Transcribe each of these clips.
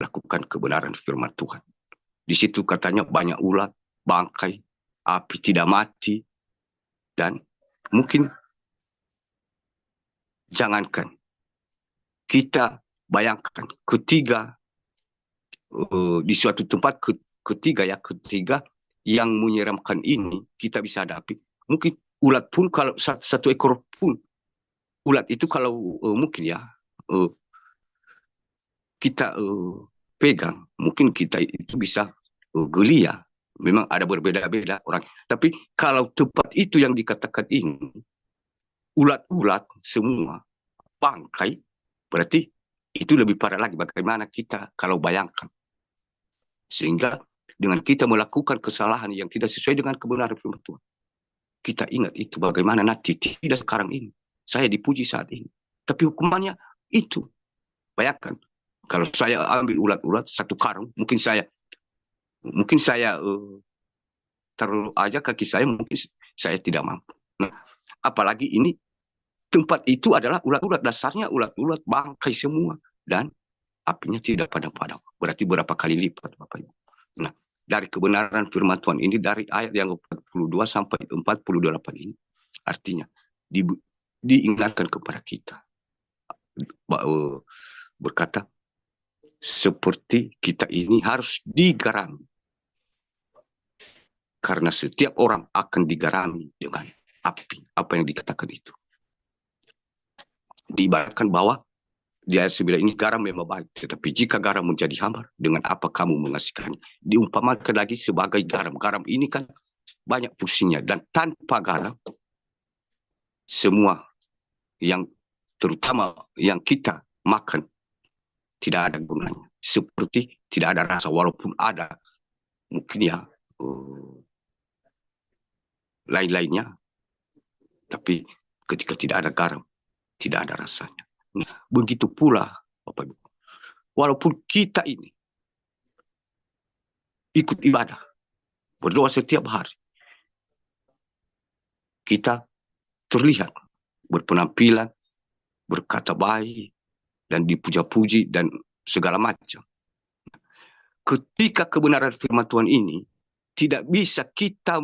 lakukan kebenaran firman Tuhan. Di situ katanya banyak ulat, bangkai, api tidak mati, dan mungkin jangankan kita bayangkan ketiga di suatu tempat ketiga yang menyeramkan ini kita bisa hadapi. Mungkin ulat pun kalau satu ekor pun ulat itu kalau mungkin ya kita pegang, mungkin kita itu bisa geli ya. Memang ada berbeda-beda orang. Tapi kalau tempat itu yang dikatakan ini, ulat-ulat semua, bangkai, berarti itu lebih parah lagi. Bagaimana kita kalau bayangkan. Sehingga dengan kita melakukan kesalahan yang tidak sesuai dengan kebenaran firman Tuhan, kita ingat itu bagaimana nanti, tidak sekarang ini. Saya dipuji saat ini. Tapi hukumannya itu. Bayangkan, kalau saya ambil ulat-ulat satu karung, mungkin saya taruh aja kaki saya, mungkin saya tidak mampu. Nah, apalagi ini tempat itu adalah ulat-ulat, dasarnya ulat-ulat bangkai semua, dan apinya tidak padam-padam. Berarti berapa kali lipat, Bapak Ibu. Nah, dari kebenaran firman Tuhan ini, dari ayat yang 42 sampai 48 ini, artinya diingatkan kepada kita, berkata, seperti kita ini harus digarami. Karena setiap orang akan digarami dengan api. Apa yang dikatakan itu. Diibaratkan bahwa di ayat 9 ini garam memang baik. Tetapi jika garam menjadi hambar, dengan apa kamu mengasihkannya? Diumpamakan lagi sebagai garam. Garam ini kan banyak fungsinya. Dan tanpa garam, semua yang terutama yang kita makan tidak ada gunanya. Seperti tidak ada rasa, walaupun ada mungkin ya lain-lainnya, tapi ketika tidak ada garam, tidak ada rasanya. Nah, begitu pula, Bapak Ibu, walaupun kita ini ikut ibadah, berdoa setiap hari, kita terlihat berpenampilan, berkata baik, dan dipuja-puji, dan segala macam. Ketika kebenaran firman Tuhan ini tidak bisa kita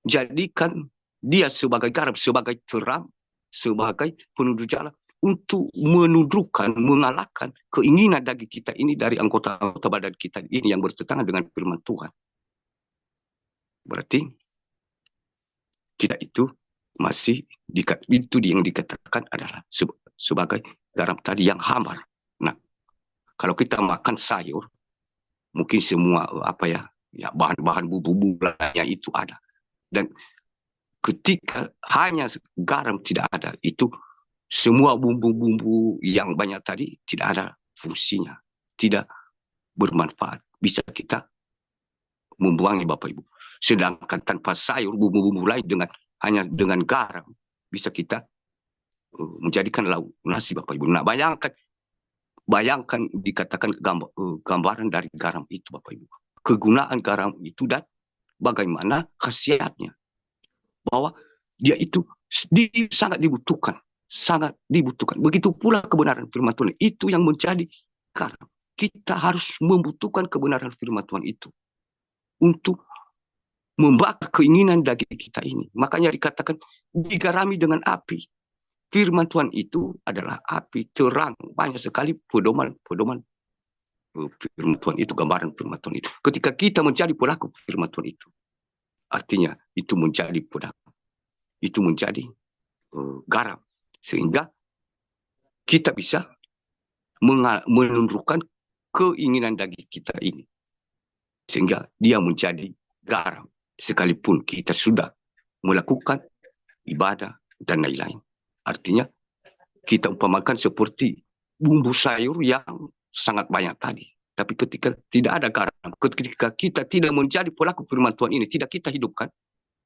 menjadikan dia sebagai garam, sebagai terang, sebagai penunjuk jalan untuk menundukkan, mengalahkan keinginan daging kita ini dari anggota-anggota badan kita ini yang bertentangan dengan firman Tuhan. Berarti kita itu masih itu yang dikatakan adalah sebagai garam tadi yang hambar. Nah, kalau kita makan sayur, mungkin semua bahan-bahan bumbu-bumbunya itu ada. Dan ketika hanya garam tidak ada, itu semua bumbu-bumbu yang banyak tadi tidak ada fungsinya, tidak bermanfaat. Bisa kita membuangnya, Bapak Ibu. Sedangkan tanpa sayur, bumbu-bumbu lain hanya dengan garam, bisa kita menjadikan lauk nasi, Bapak Ibu. Nah, bayangkan dikatakan gambaran dari garam itu, Bapak Ibu. Kegunaan garam itu dan bagaimana khasiatnya. Bahwa dia itu sangat dibutuhkan. Sangat dibutuhkan. Begitu pula kebenaran firman Tuhan. Itu yang menjadi garam. Kita harus membutuhkan kebenaran firman Tuhan itu. Untuk membakar keinginan daging kita ini. Makanya dikatakan digarami dengan api. Firman Tuhan itu adalah api terang. Banyak sekali pedoman firman Tuhan itu, gambaran firman Tuhan itu. Ketika kita menjadi pelaku firman Tuhan itu, artinya itu menjadi pedang, itu menjadi garam, sehingga kita bisa menundukkan keinginan daging kita ini, sehingga dia menjadi garam, sekalipun kita sudah melakukan ibadah dan lain-lain. Artinya kita umpamakan seperti bumbu sayur yang sangat banyak tadi. Tapi ketika tidak ada garam, ketika kita tidak menjadi pelaku firman Tuhan ini, tidak kita hidupkan,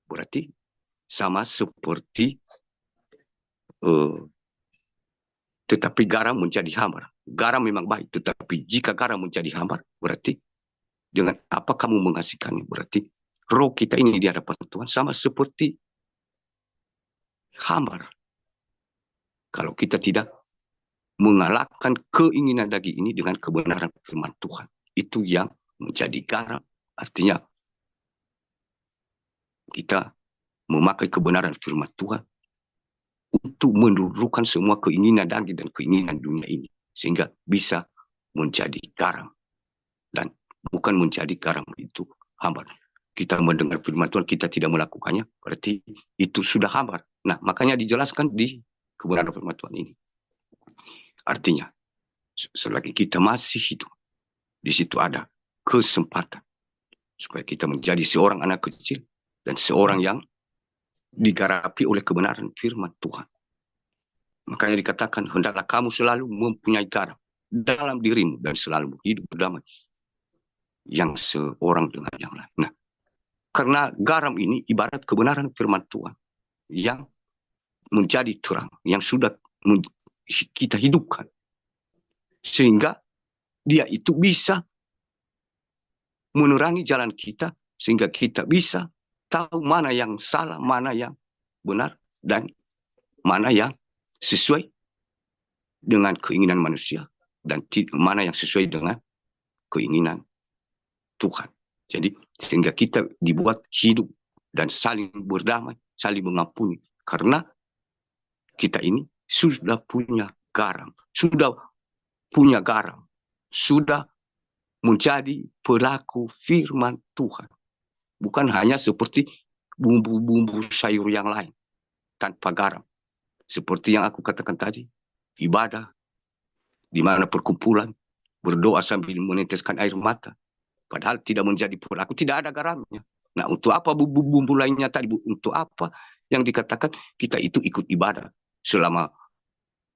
berarti sama seperti tetapi garam menjadi hambar. Garam memang baik, tetapi jika garam menjadi hambar, berarti dengan apa kamu mengasihkannya? Berarti roh kita ini di hadapan Tuhan sama seperti hambar. Kalau kita tidak mengalahkan keinginan daging ini dengan kebenaran firman Tuhan. Itu yang menjadi garam. Artinya kita memakai kebenaran firman Tuhan untuk menundukkan semua keinginan daging dan keinginan dunia ini, sehingga bisa menjadi garam. Dan bukan menjadi garam itu hambar. Kita mendengar firman Tuhan, kita tidak melakukannya, berarti itu sudah hambar. Nah, makanya dijelaskan di kebenaran firman Tuhan ini. Artinya, selagi kita masih hidup, di situ ada kesempatan supaya kita menjadi seorang anak kecil dan seorang yang digarapi oleh kebenaran firman Tuhan. Makanya dikatakan, hendaklah kamu selalu mempunyai garam dalam dirimu dan selalu hidup berdamai yang seorang dengan yang lain. Nah, karena garam ini ibarat kebenaran firman Tuhan yang menjadi terang, yang sudah kita hidupkan, sehingga dia itu bisa menerangi jalan kita, sehingga kita bisa tahu mana yang salah, mana yang benar, dan mana yang sesuai dengan keinginan manusia, dan mana yang sesuai dengan keinginan Tuhan. Jadi sehingga kita dibuat hidup dan saling berdamai, saling mengampuni, karena kita ini sudah punya garam, sudah menjadi pelaku firman Tuhan. Bukan hanya seperti bumbu-bumbu sayur yang lain tanpa garam. Seperti yang aku katakan tadi, ibadah, di mana perkumpulan, berdoa sambil meneteskan air mata, padahal tidak menjadi pelaku, tidak ada garamnya. Nah, untuk apa bumbu-bumbu lainnya tadi? Untuk apa yang dikatakan kita itu ikut ibadah selama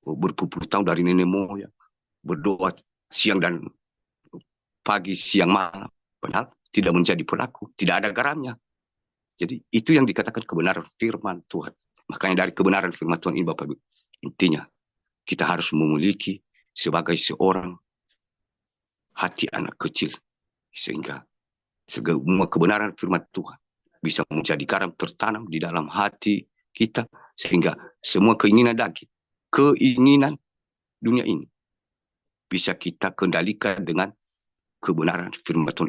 berpuluh tahun dari nenek moyang, berdoa siang dan pagi, siang, malam, padahal tidak menjadi pelaku, tidak ada garamnya. Jadi itu yang dikatakan kebenaran firman Tuhan. Makanya dari kebenaran firman Tuhan ini, Bapak Ibu, intinya kita harus memiliki sebagai seorang hati anak kecil, sehingga semua kebenaran firman Tuhan bisa menjadi garam tertanam di dalam hati kita, sehingga semua keinginan daging, keinginan dunia ini bisa kita kendalikan dengan kebenaran firman Tuhan.